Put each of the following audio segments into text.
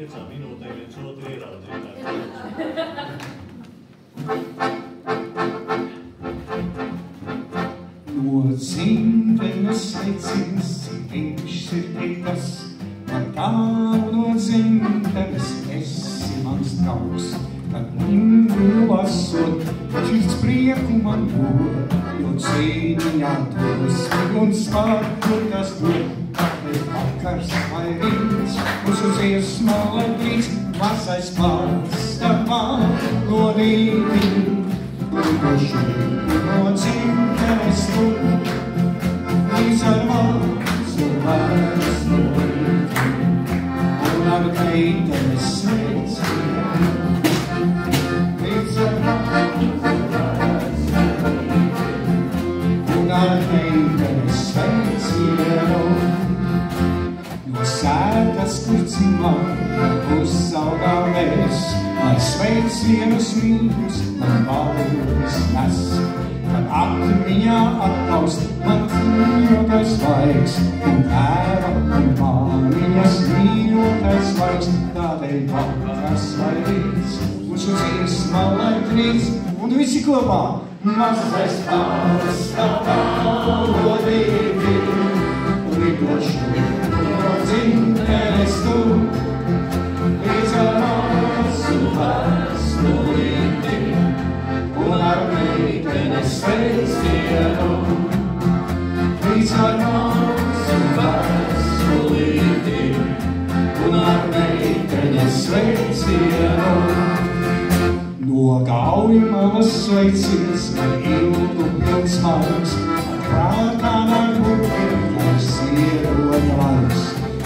5 minūtēm viens otru ieraudzīt. No dzimtenes sveicins, viņš ir tītas, man tālu no dzimtenes esi mans draugs. Kad mīlu vasot, šis prieku man dod, jo cīniņā drosmi un spārku tas dod. Ir vakars vai rīts, mūsu dziesmā lai trīc, vasais pārs starpā godīgi. Lidošu no dzimtenes tu, līdz ar mācu vēstu rīti, un ar meitenes sveicienu. Līdz ar mācu vēstu rīti, un ar meitenes sveicienu. No sētas, kur cimā uzaugā mēs, lai sveicienus mīļus man balvas nes. Kad atmiņā atpaust man mīļotais vaigs, un tēva un māmiņas mīļotais vaigs, tādēļ vakars vai rīts, mūsu dziesmā lai trīc, un visi kopā mazais pārs starpā godīgi, lidošu no dzimtenes tu, līdz ar mācu vēstu rīti, un ar meitenes sveicienu. Līdz ar mācu vēstu rīti, un ar meitenes sveicienu. No gaujumavas sveicins ar ilgu pilns maigs, ar prātā nāk burtiem, lai sieroja laiks.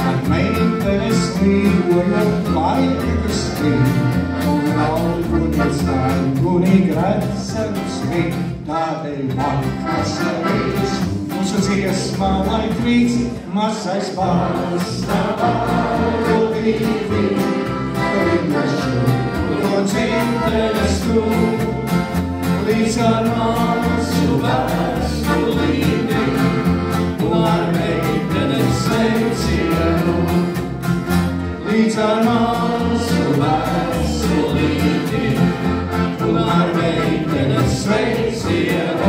Ar meitenes līgoja laika strīd, un augoties laimīgi redzams bija, tādēļ vakars rīts, mūsu dziesmā lai trīc, mazais pārs starpā godīgi, lidošu no dzimtenes tu, līdz ar mācu vēstu rīti, un ar meitenes sveicienu. Līdz ar mācu vēstu rīti, un ar meitenes sveicienu.